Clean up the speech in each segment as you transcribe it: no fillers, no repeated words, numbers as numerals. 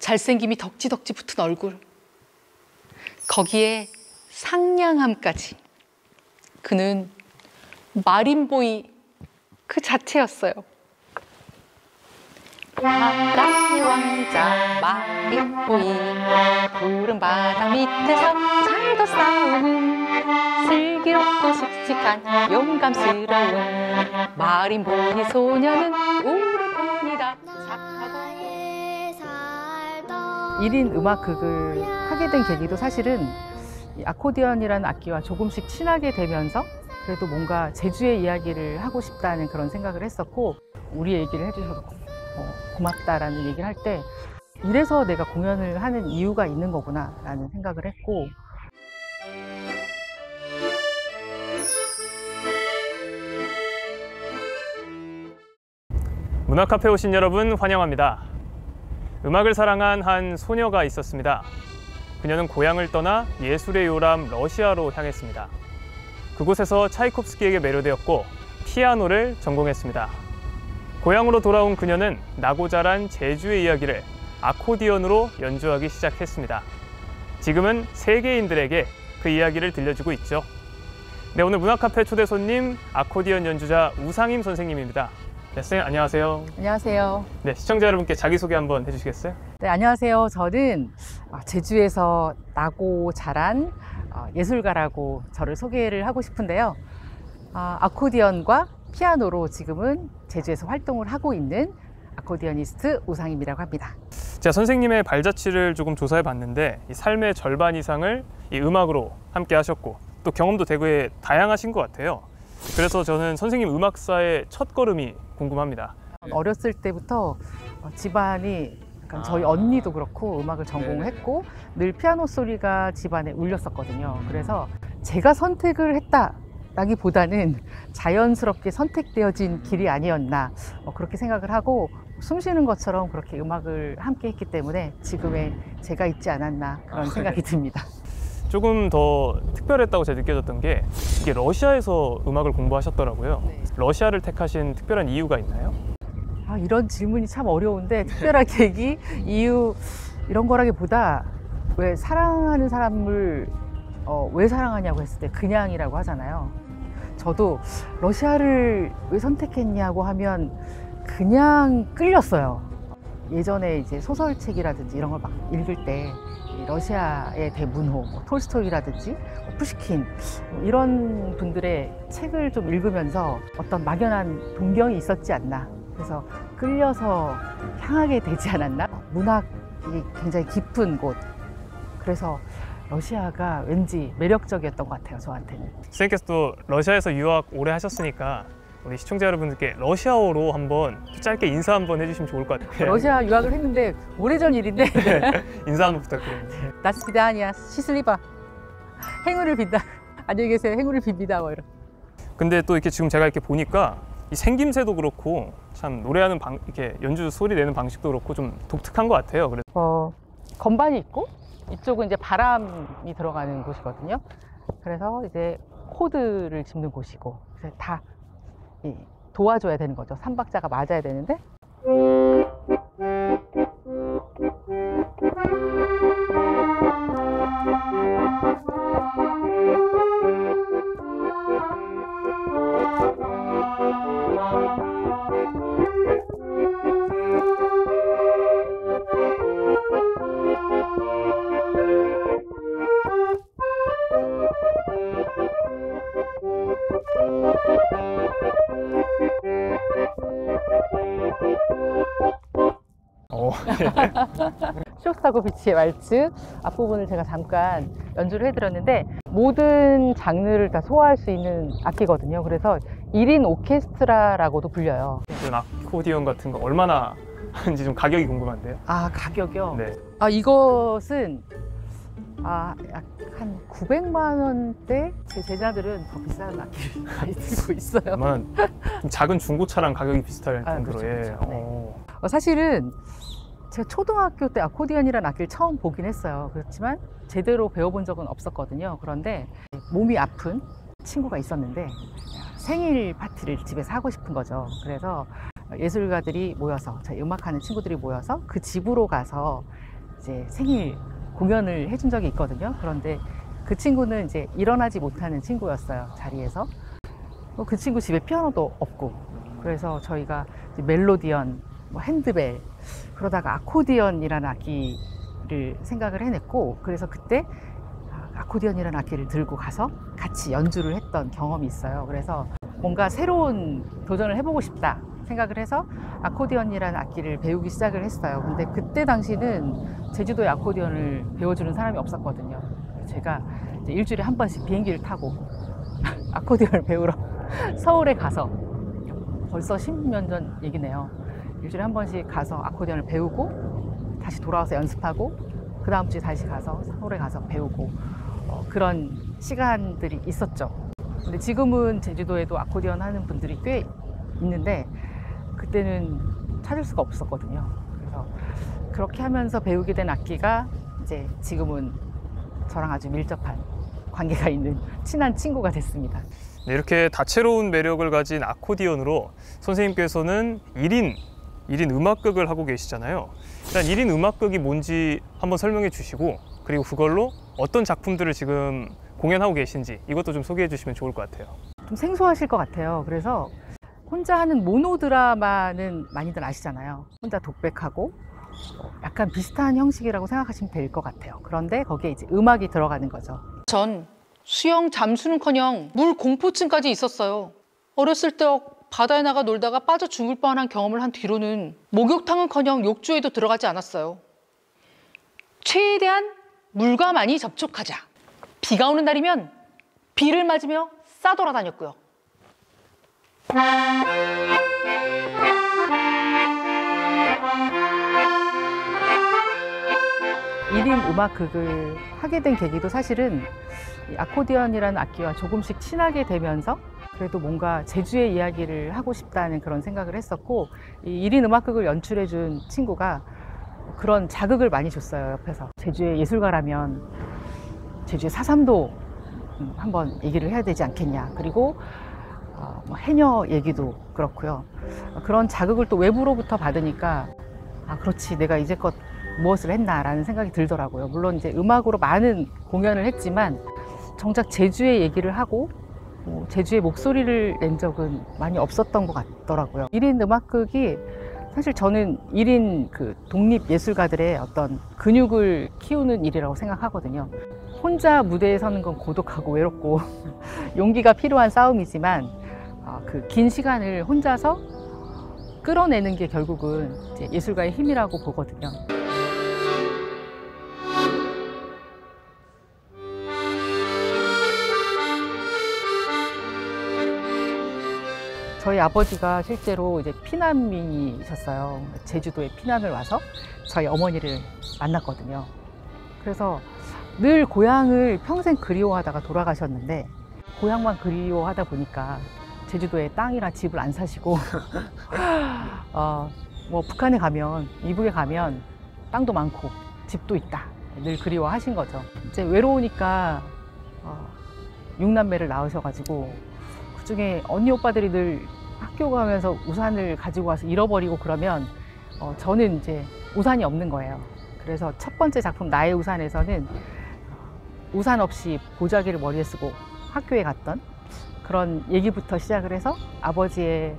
잘생김이 덕지덕지 붙은 얼굴, 거기에 상냥함까지. 그는 마린보이 그 자체였어요. 바다의 왕자 마린보이, 푸른 바다 밑에서 잘도 싸우는 슬기롭고 씩씩한 용감스러운 마린보이 소녀는 우리 편이다. 1인 음악극을 하게 된 계기도 사실은 이 아코디언이라는 악기와 조금씩 친하게 되면서 그래도 뭔가 제주의 이야기를 하고 싶다는 그런 생각을 했었고, 우리 얘기를 해주셔서 고맙다라는 얘기를 할 때 이래서 내가 공연을 하는 이유가 있는 거구나 라는 생각을 했고, 문화카페 오신 여러분 환영합니다. 음악을 사랑한 한 소녀가 있었습니다. 그녀는 고향을 떠나 예술의 요람 러시아로 향했습니다. 그곳에서 차이콥스키에게 매료되었고 피아노를 전공했습니다. 고향으로 돌아온 그녀는 나고 자란 제주의 이야기를 아코디언으로 연주하기 시작했습니다. 지금은 세계인들에게 그 이야기를 들려주고 있죠. 네, 오늘 문화카페 초대 손님 아코디언 연주자 우상임 선생님입니다. 네, 선생님 안녕하세요. 안녕하세요. 네, 시청자 여러분께 자기소개 한번 해주시겠어요? 네, 안녕하세요. 저는 제주에서 나고 자란 예술가라고 저를 소개를 하고 싶은데요. 아코디언과 피아노로 지금은 제주에서 활동을 하고 있는 아코디언니스트 우상임이라고 합니다. 제가 선생님의 발자취를 조금 조사해 봤는데 이 삶의 절반 이상을 이 음악으로 함께 하셨고 또 경험도 되게 다양하신 것 같아요. 그래서 저는 선생님 음악사의 첫걸음이 궁금합니다. 어렸을 때부터 집안이 약간 저희 언니도 그렇고 음악을 전공했고 늘 피아노 소리가 집안에 울렸었거든요. 그래서 제가 선택을 했다라기보다는 자연스럽게 선택되어진 길이 아니었나 그렇게 생각을 하고, 숨쉬는 것처럼 그렇게 음악을 함께 했기 때문에 지금의 제가 있지 않았나 그런 생각이 듭니다. 조금 더 특별했다고 제가 느껴졌던 게 이게 러시아에서 음악을 공부하셨더라고요. 네. 러시아를 택하신 특별한 이유가 있나요? 이런 질문이 참 어려운데 특별한 계기, 이유 이런 거라기보다 왜 사랑하는 사람을 왜 사랑하냐고 했을 때 그냥이라고 하잖아요. 저도 러시아를 왜 선택했냐고 하면 그냥 끌렸어요. 예전에 이제 소설책이라든지 이런 걸 막 읽을 때 러시아의 대문호, 톨스토이라든지 푸시킨 이런 분들의 책을 좀 읽으면서 어떤 막연한 동경이 있었지 않나, 그래서 끌려서 향하게 되지 않았나. 문학이 굉장히 깊은 곳, 그래서 러시아가 왠지 매력적이었던 것 같아요, 저한테는. 선생님께서 또 러시아에서 유학 오래 하셨으니까 우리 시청자 여러분들께 러시아어로 한번 짧게 인사 한번 해주시면 좋을 것 같아요. 러시아 유학을 했는데 오래전 일인데 인사 한번 부탁드립니다. 나스피다니아 시슬리바, 행운을 빈다, 안녕히 계세요, 행운을 빕니다, 뭐 이런. 근데 또 이렇게 지금 제가 이렇게 보니까 이 생김새도 그렇고 참 노래하는 이렇게 연주 소리 내는 방식도 그렇고 좀 독특한 것 같아요. 그래서 건반이 있고 이쪽은 이제 바람이 들어가는 곳이거든요. 그래서 이제 코드를 짚는 곳이고, 그래서 다 도와줘야 되는 거죠. 3박자가 맞아야 되는데. 쇼스타코비치의 왈츠 앞부분을 제가 잠깐 연주를 해드렸는데, 모든 장르를 다 소화할 수 있는 악기거든요. 그래서 1인 오케스트라라고도 불려요. 이런 아코디언 같은 거 얼마나 하는지 좀 가격이 궁금한데요. 가격이요? 네. 이것은 한 900만 원대? 제 제자들은 더 비싼 악기를 많이 들고 있어요. 아마 작은 중고차랑 가격이 비슷할 정도로. 그렇죠. 네. 사실은 제가 초등학교 때 아코디언이라는 악기를 처음 보긴 했어요. 그렇지만 제대로 배워본 적은 없었거든요. 그런데 몸이 아픈 친구가 있었는데 생일 파티를 집에서 하고 싶은 거죠. 그래서 예술가들이 모여서, 저희 음악하는 친구들이 모여서 그 집으로 가서 이제 생일 공연을 해준 적이 있거든요. 그런데 그 친구는 이제 일어나지 못하는 친구였어요, 자리에서. 그 친구 집에 피아노도 없고, 그래서 저희가 이제 멜로디언, 뭐 핸드벨, 그러다가 아코디언이라는 악기를 생각을 해냈고, 그래서 그때 아코디언이라는 악기를 들고 가서 같이 연주를 했던 경험이 있어요. 그래서 뭔가 새로운 도전을 해보고 싶다 생각을 해서 아코디언이라는 악기를 배우기 시작을 했어요. 근데 그때 당시는 제주도에 아코디언을 배워주는 사람이 없었거든요. 제가 이제 일주일에 한 번씩 비행기를 타고 아코디언을 배우러 서울에 가서, 벌써 10년 전 얘기네요. 일주일에 한 번씩 가서 아코디언을 배우고 다시 돌아와서 연습하고 그 다음 주에 다시 가서 서울에 가서 배우고, 그런 시간들이 있었죠. 근데 지금은 제주도에도 아코디언 하는 분들이 꽤 있는데 그때는 찾을 수가 없었거든요. 그래서 그렇게 하면서 배우게 된 악기가 이제 지금은 저랑 아주 밀접한 관계가 있는 친한 친구가 됐습니다. 네, 이렇게 다채로운 매력을 가진 아코디언으로 선생님께서는 1인 음악극을 하고 계시잖아요. 일단 1인 음악극이 뭔지 한번 설명해 주시고, 그리고 그걸로 어떤 작품들을 지금 공연하고 계신지 이것도 좀 소개해 주시면 좋을 것 같아요. 좀 생소하실 것 같아요. 그래서 혼자 하는 모노 드라마는 많이들 아시잖아요. 혼자 독백하고 약간 비슷한 형식이라고 생각하시면 될 것 같아요. 그런데 거기에 이제 음악이 들어가는 거죠. 전 수영 잠수는커녕 물 공포증까지 있었어요. 어렸을 때 바다에 나가 놀다가 빠져 죽을 뻔한 경험을 한 뒤로는 목욕탕은커녕 욕조에도 들어가지 않았어요. 최대한 물과 많이 접촉하자. 비가 오는 날이면 비를 맞으며 싸돌아다녔고요. 1인 음악극을 하게 된 계기도 사실은 이 아코디언이라는 악기와 조금씩 친하게 되면서 그래도 뭔가 제주의 이야기를 하고 싶다는 그런 생각을 했었고, 이 1인 음악극을 연출해 준 친구가 그런 자극을 많이 줬어요. 옆에서 제주의 예술가라면 제주의 사삼도 한번 얘기를 해야 되지 않겠냐. 그리고 뭐 해녀 얘기도 그렇고요. 그런 자극을 또 외부로부터 받으니까 그렇지, 내가 이제껏 무엇을 했나라는 생각이 들더라고요. 물론 이제 음악으로 많은 공연을 했지만 정작 제주의 얘기를 하고 제주의 목소리를 낸 적은 많이 없었던 것 같더라고요. 1인 음악극이 사실 저는 1인 그 독립 예술가들의 어떤 근육을 키우는 일이라고 생각하거든요. 혼자 무대에 서는 건 고독하고 외롭고 용기가 필요한 싸움이지만 그 긴 시간을 혼자서 끌어내는 게 결국은 이제 예술가의 힘이라고 보거든요. 저희 아버지가 실제로 이제 피난민이셨어요. 제주도에 피난을 와서 저희 어머니를 만났거든요. 그래서 늘 고향을 평생 그리워하다가 돌아가셨는데, 고향만 그리워하다 보니까 제주도에 땅이나 집을 안 사시고 뭐 북한에 가면, 이북에 가면 땅도 많고 집도 있다, 늘 그리워하신 거죠. 이제 외로우니까 6남매를 낳으셔가지고 그중에 언니 오빠들이 늘 학교 가면서 우산을 가지고 와서 잃어버리고 그러면 저는 이제 우산이 없는 거예요. 그래서 첫 번째 작품 나의 우산에서는 우산 없이 보자기를 머리에 쓰고 학교에 갔던 그런 얘기부터 시작을 해서 아버지의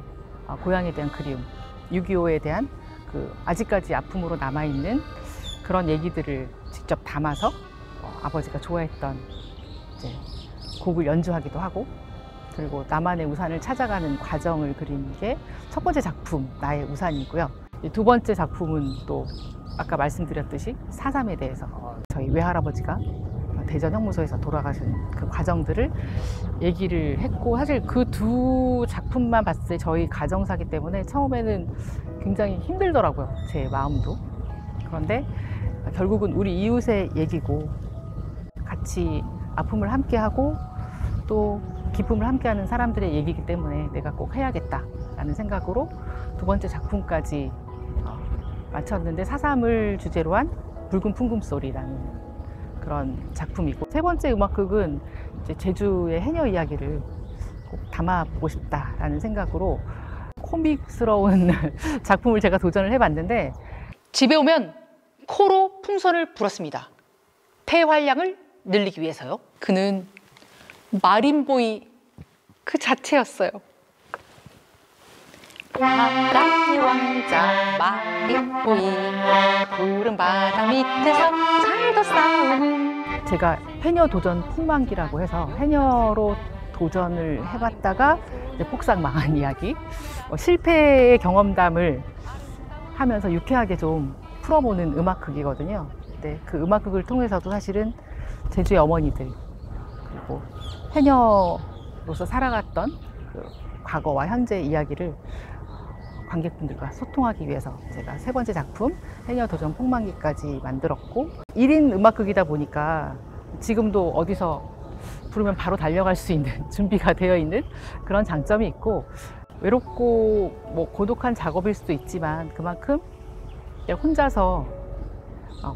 고향에 대한 그리움, 6.25에 대한 그 아직까지 아픔으로 남아있는 그런 얘기들을 직접 담아서 아버지가 좋아했던 이제 곡을 연주하기도 하고, 그리고 나만의 우산을 찾아가는 과정을 그린 게 첫 번째 작품 나의 우산이고요. 두 번째 작품은 또 아까 말씀드렸듯이 4.3에 대해서 저희 외할아버지가 대전 형무소에서 돌아가신 그 과정들을 얘기를 했고, 사실 그 두 작품만 봤을 때 저희 가정사기 때문에 처음에는 굉장히 힘들더라고요, 제 마음도. 그런데 결국은 우리 이웃의 얘기고, 같이 아픔을 함께하고 또 기쁨을 함께하는 사람들의 얘기이기 때문에 내가 꼭 해야겠다라는 생각으로 두 번째 작품까지 마쳤는데, 4.3을 주제로 한 붉은 풍금소리라는 그런 작품이고, 세 번째 음악극은 이제 제주의 해녀 이야기를 꼭 담아보고 싶다라는 생각으로 코믹스러운 작품을 제가 도전을 해봤는데, 집에 오면 코로 풍선을 불었습니다. 폐활량을 늘리기 위해서요. 그는 마린보이 그 자체였어요. 바람의 왕자 마린보이 푸른 바다 밑에서 잘도 싸우는. 제가 해녀 도전 풍만기라고 해서 해녀로 도전을 해봤다가 이제 폭삭 망한 이야기, 실패의 경험담을 하면서 유쾌하게 좀 풀어보는 음악극이거든요. 근데 그 음악극을 통해서도 사실은 제주의 어머니들 그리고 해녀로서 살아갔던 그 과거와 현재 이야기를 관객분들과 소통하기 위해서 제가 세 번째 작품 해녀 도전 폭망기까지 만들었고, 1인 음악극이다 보니까 지금도 어디서 부르면 바로 달려갈 수 있는 준비가 되어 있는 그런 장점이 있고, 외롭고 뭐 고독한 작업일 수도 있지만 그만큼 혼자서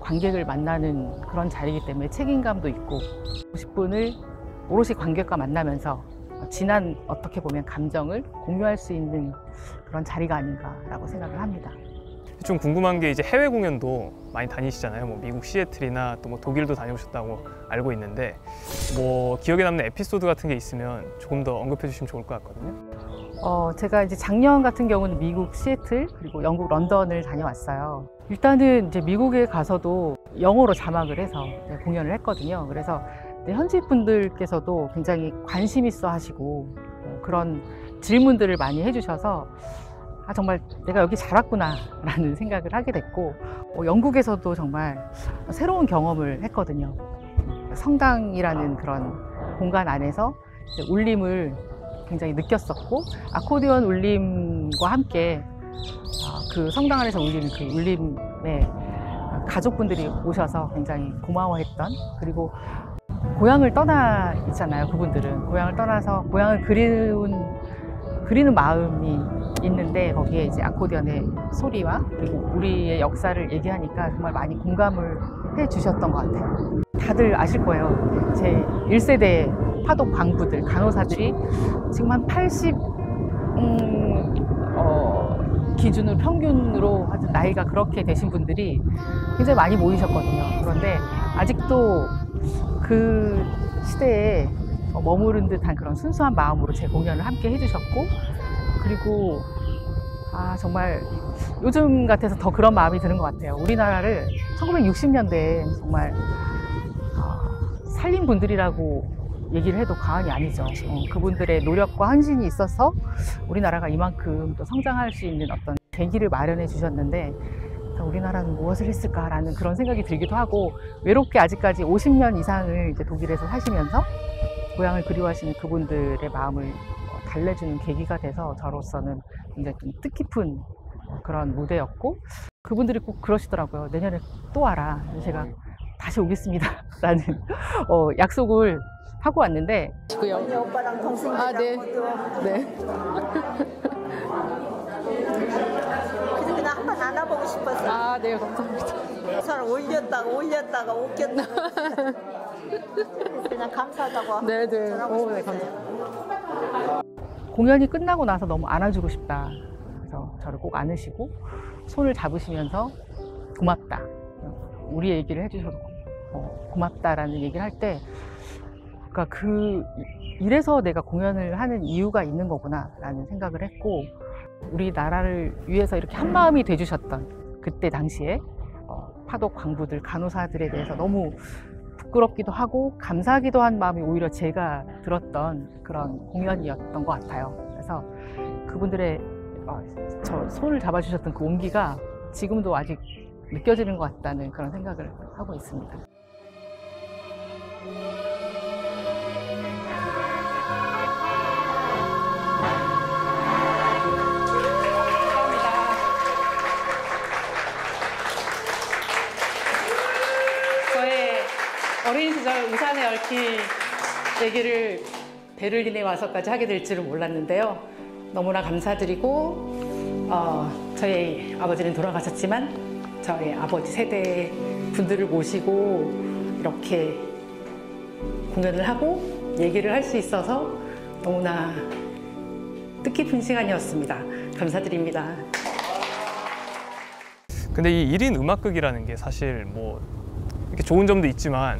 관객을 만나는 그런 자리이기 때문에 책임감도 있고 50분을 오롯이 관객과 만나면서 지난 어떻게 보면 감정을 공유할 수 있는 그런 자리가 아닌가라고 생각을 합니다. 좀 궁금한 게 이제 해외 공연도 많이 다니시잖아요. 뭐 미국 시애틀이나 또 뭐 독일도 다녀오셨다고 알고 있는데 뭐 기억에 남는 에피소드 같은 게 있으면 조금 더 언급해 주시면 좋을 것 같거든요. 제가 이제 작년 같은 경우는 미국 시애틀 그리고 영국 런던을 다녀왔어요. 일단은 이제 미국에 가서도 영어로 자막을 해서 공연을 했거든요. 그래서 현지 분들께서도 굉장히 관심 있어 하시고 그런 질문들을 많이 해주셔서 정말 내가 여기 잘 왔구나 라는 생각을 하게 됐고, 영국에서도 정말 새로운 경험을 했거든요. 성당이라는 그런 공간 안에서 울림을 굉장히 느꼈었고, 아코디언 울림과 함께 그 성당 안에서 울리는 그 울림에 가족분들이 오셔서 굉장히 고마워했던, 그리고 고향을 떠나 있잖아요. 그분들은 고향을 떠나서 고향을 그리는 마음이 있는데 거기에 이제 아코디언의 소리와 그리고 우리의 역사를 얘기하니까 정말 많이 공감을 해 주셨던 것 같아요. 다들 아실 거예요. 제 1세대 파독 광부들, 간호사들이 지금 한 80 기준으로 평균으로 하여튼 나이가 그렇게 되신 분들이 굉장히 많이 모이셨거든요. 그런데 아직도 그 시대에 머무른 듯한 그런 순수한 마음으로 제 공연을 함께 해주셨고, 그리고 정말 요즘 같아서 더 그런 마음이 드는 것 같아요. 우리나라를 1960년대에 정말 살린 분들이라고 얘기를 해도 과언이 아니죠. 그분들의 노력과 헌신이 있어서 우리나라가 이만큼 또 성장할 수 있는 어떤 계기를 마련해 주셨는데, 우리나라는 무엇을 했을까라는 그런 생각이 들기도 하고, 외롭게 아직까지 50년 이상을 이제 독일에서 사시면서 고향을 그리워하시는 그분들의 마음을 달래주는 계기가 돼서 저로서는 굉장히 좀 뜻깊은 그런 무대였고, 그분들이 꼭 그러시더라고요. 내년에 또 와라. 제가 다시 오겠습니다 라는 약속을 하고 왔는데, 언니 오빠랑 동생이랑 네. 네. 그냥 한번 안아보고 싶어서. 네, 감사합니다. 서로 올렸다가 웃겼다가 그냥 감사하다고 네. 전하고 네, 싶었어요. 감사합니다. 공연이 끝나고 나서 너무 안아주고 싶다. 그래서 저를 꼭 안으시고 손을 잡으시면서 고맙다. 우리 얘기를 해주셔서 고맙다라는 얘기를 할 때, 그러니까 이래서 내가 공연을 하는 이유가 있는 거구나라는 생각을 했고, 우리나라를 위해서 이렇게 한 마음이 돼주셨던 그때 당시에 파독 광부들, 간호사들에 대해서 너무 부끄럽기도 하고 감사하기도 한 마음이 오히려 제가 들었던 그런 공연이었던 것 같아요. 그래서 그분들의 저 손을 잡아주셨던 그 온기가 지금도 아직 느껴지는 것 같다는 그런 생각을 하고 있습니다. 저의 어린 시절 우산에 얽힌 얘기를 베를린에 와서까지 하게 될 줄은 몰랐는데요. 너무나 감사드리고, 저희 아버지는 돌아가셨지만 저희 아버지 세대 분들을 모시고 이렇게 공연을 하고 얘기를 할 수 있어서 너무나 뜻깊은 시간이었습니다. 감사드립니다. 근데 이 1인 음악극이라는 게 사실 뭐 이렇게 좋은 점도 있지만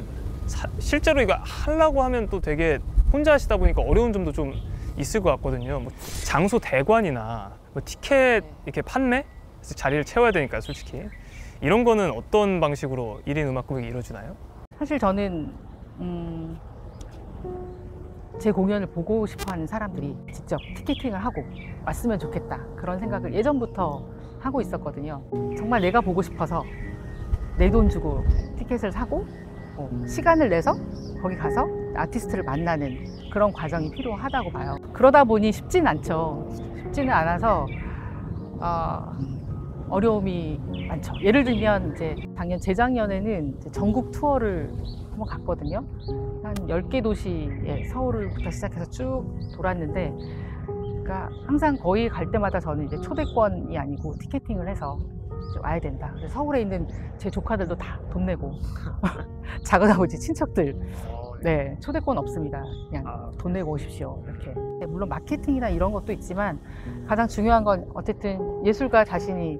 실제로 이거 하려고 하면 또 되게 혼자 하시다 보니까 어려운 점도 좀 있을 것 같거든요. 뭐 장소 대관이나 뭐 티켓 이렇게 판매? 자리를 채워야 되니까 솔직히 이런 거는 어떤 방식으로 1인 음악극이 이루어지나요? 사실 저는 제 공연을 보고 싶어하는 사람들이 직접 티켓팅을 하고 왔으면 좋겠다 그런 생각을 예전부터 하고 있었거든요. 정말 내가 보고 싶어서 내 돈 주고 티켓을 사고 시간을 내서 거기 가서 아티스트를 만나는 그런 과정이 필요하다고 봐요. 그러다 보니 쉽지는 않죠. 쉽지는 않아서 어려움이 많죠. 예를 들면 이제 재작년에는 이제 전국 투어를 한번 갔거든요. 한 10개 도시에 서울부터 시작해서 쭉 돌았는데, 그러니까 항상 거의 갈 때마다 저는 이제 초대권이 아니고 티켓팅을 해서 이제 와야 된다. 그래서 서울에 있는 제 조카들도 다 돈 내고 작은 아버지 친척들 네, 초대권 없습니다. 그냥 돈 내고 오십시오. 이렇게. 물론 마케팅이나 이런 것도 있지만 가장 중요한 건 어쨌든 예술가 자신이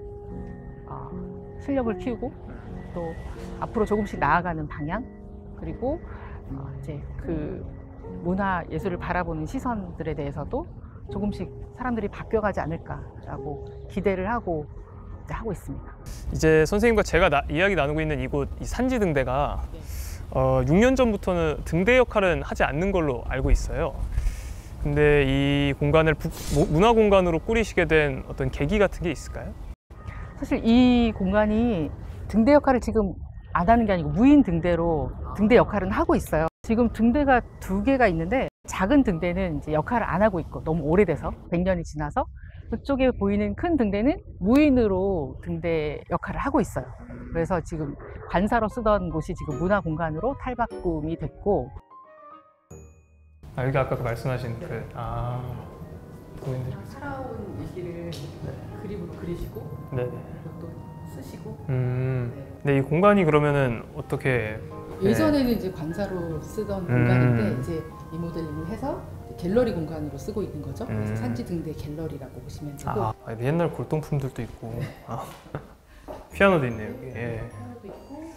실력을 키우고 또 앞으로 조금씩 나아가는 방향, 그리고 이제 그 문화 예술을 바라보는 시선들에 대해서도 조금씩 사람들이 바뀌어가지 않을까라고 기대를 하고 있습니다. 이제 선생님과 제가 이야기 나누고 있는 이곳 이 산지등대가 6년 전부터는 등대 역할은 하지 않는 걸로 알고 있어요. 근데 이 공간을 문화 공간으로 꾸리시게 된 어떤 계기 같은 게 있을까요? 사실 이 공간이 등대 역할을 지금 안 하는 게 아니고 무인 등대로 등대 역할은 하고 있어요. 지금 등대가 2개가 있는데 작은 등대는 이제 역할을 안 하고 있고 너무 오래돼서 100년이 지나서, 그쪽에 보이는 큰 등대는 무인으로 등대 역할을 하고 있어요. 그래서 지금 관사로 쓰던 곳이 지금 문화 공간으로 탈바꿈이 됐고. 여기 아까 말씀하신 고인들이 살아온 얘기를 그림으로 그리시고 네네. 또 쓰시고. 근데 이 공간이 그러면은 어떻게? 예전에는 이제 관사로 쓰던 공간인데 이제 리모델링을 해서 갤러리 공간으로 쓰고 있는 거죠. 그래서 산지등대 갤러리라고 보시면 되고. 옛날 골동품들도 있고 피아노도 있네요. 여기. 예. 피아노도 있고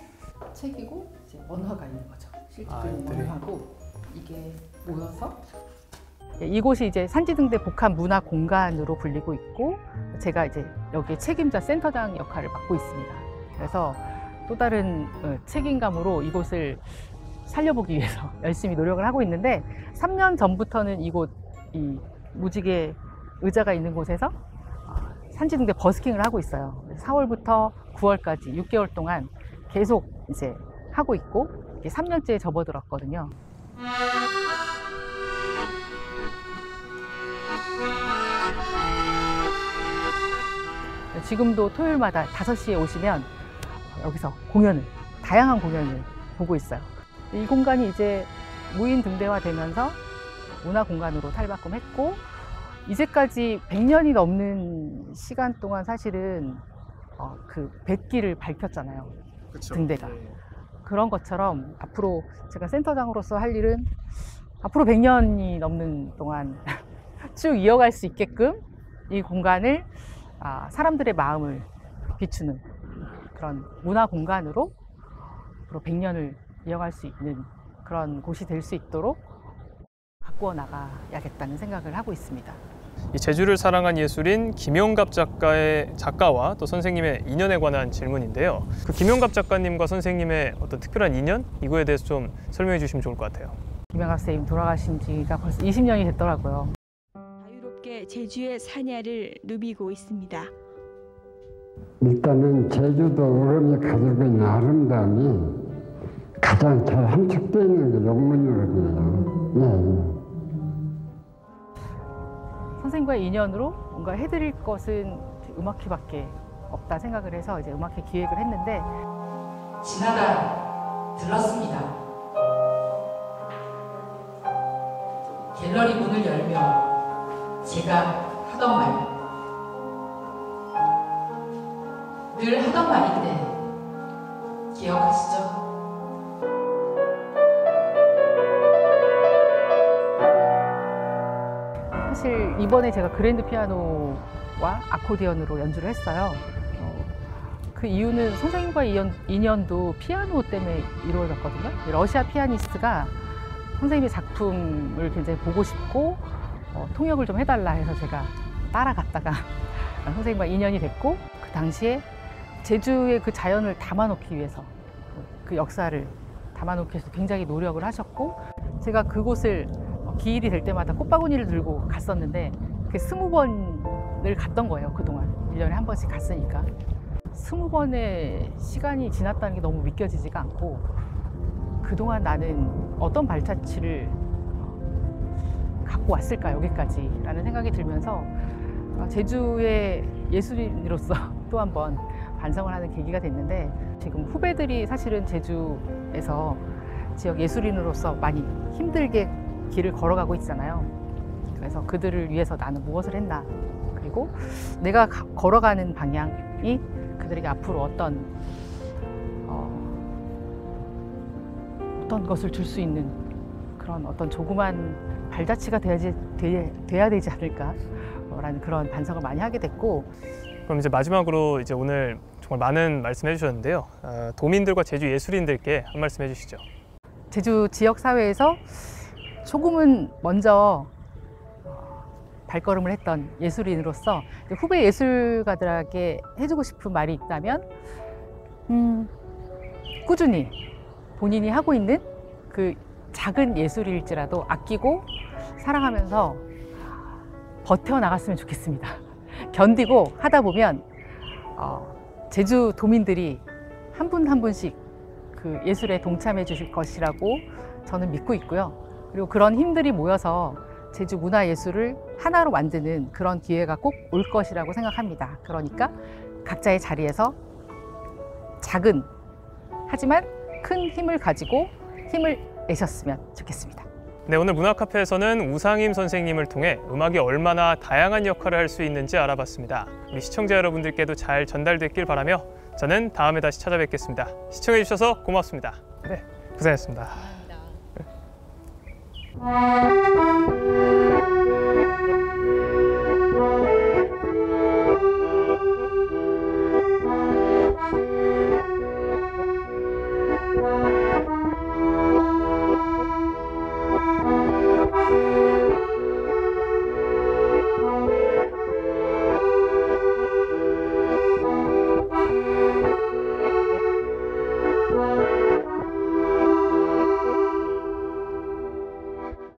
책이고 이제 원화가 있는 거죠. 실제 애들이. 원화고 이게 모여서 이곳이 이제 산지등대 복합 문화 공간으로 불리고 있고, 제가 이제 여기 책임자 센터장 역할을 맡고 있습니다. 그래서 또 다른 책임감으로 이곳을 살려보기 위해서 열심히 노력을 하고 있는데, 3년 전부터는 이곳 이 무지개 의자가 있는 곳에서 산지등대 버스킹을 하고 있어요. 4월부터 9월까지 6개월 동안 계속 이제 하고 있고, 이게 3년째에 접어들었거든요. 지금도 토요일마다 5시에 오시면 여기서 다양한 공연을 보고 있어요. 이 공간이 이제 무인 등대화 되면서 문화 공간으로 탈바꿈했고, 이제까지 100년이 넘는 시간 동안 사실은 그 백기를 밝혔잖아요. 그쵸. 등대가. 네. 그런 것처럼 앞으로 제가 센터장으로서 할 일은 앞으로 100년이 넘는 동안 쭉 이어갈 수 있게끔 이 공간을 사람들의 마음을 비추는 그런 문화 공간으로 앞으로 100년을 이어갈 수 있는 그런 곳이 될 수 있도록 가꾸어 나가야겠다는 생각을 하고 있습니다. 이 제주를 사랑한 예술인 김영갑 작가와 또 선생님의 인연에 관한 질문인데요. 그 김영갑 작가님과 선생님의 어떤 특별한 인연? 이거에 대해서 좀 설명해 주시면 좋을 것 같아요. 김영갑 선생님 돌아가신 지가 벌써 20년이 됐더라고요. 자유롭게 제주의 산야를 누비고 있습니다. 일단은 제주도 우름이 가지고 있는 아름다움이 가장 잘 함축되어 있는 게 용문유름이에요. 선생님과의 인연으로 뭔가 해드릴 것은 음악회밖에 없다 생각을 해서 이제 음악회 기획을 했는데, 지나다 들렀습니다. 갤러리 문을 열며 제가 하던 말, 늘 하던 말인데 기억하시죠? 사실 이번에 제가 그랜드 피아노와 아코디언으로 연주를 했어요. 그 이유는 선생님과 인연도 피아노 때문에 이루어졌거든요. 러시아 피아니스트가 선생님의 작품을 굉장히 보고 싶고 통역을 좀 해달라 해서 제가 따라갔다가 선생님과 인연이 됐고, 그 당시에 제주의 그 자연을 담아놓기 위해서, 그 역사를 담아놓기 위해서 굉장히 노력을 하셨고, 제가 그곳을 기일이 될 때마다 꽃바구니를 들고 갔었는데 그게 20번을 갔던 거예요. 그동안 1년에 한 번씩 갔으니까 20번의 시간이 지났다는 게 너무 믿겨지지가 않고, 그동안 나는 어떤 발자취를 갖고 왔을까 여기까지 라는 생각이 들면서 제주의 예술인으로서 또 한 번 반성을 하는 계기가 됐는데, 지금 후배들이 사실은 제주에서 지역 예술인으로서 많이 힘들게 길을 걸어가고 있잖아요. 그래서 그들을 위해서 나는 무엇을 했나, 그리고 내가 걸어가는 방향이 그들에게 앞으로 어떤 것을 줄 수 있는 그런 어떤 조그만 발자취가 돼야 되지 않을까라는 그런 반성을 많이 하게 됐고. 그럼 이제 마지막으로 이제 오늘 정말 많은 말씀해 주셨는데요. 도민들과 제주 예술인들께 한 말씀 해주시죠. 제주 지역 사회에서 조금은 먼저 발걸음을 했던 예술인으로서 후배 예술가들에게 해주고 싶은 말이 있다면, 꾸준히 본인이 하고 있는 그 작은 예술일지라도 아끼고 사랑하면서 버텨나갔으면 좋겠습니다. 견디고 하다 보면 제주 도민들이 한 분 한 분씩 그 예술에 동참해 주실 것이라고 저는 믿고 있고요. 그리고 그런 힘들이 모여서 제주 문화예술을 하나로 만드는 그런 기회가 꼭 올 것이라고 생각합니다. 그러니까 각자의 자리에서 작은 하지만 큰 힘을 가지고 힘을 내셨으면 좋겠습니다. 네, 오늘 문화카페에서는 우상임 선생님을 통해 음악이 얼마나 다양한 역할을 할 수 있는지 알아봤습니다. 우리 시청자 여러분들께도 잘 전달됐길 바라며 저는 다음에 다시 찾아뵙겠습니다. 시청해 주셔서 고맙습니다. 네, 고생하셨습니다. 감사합니다.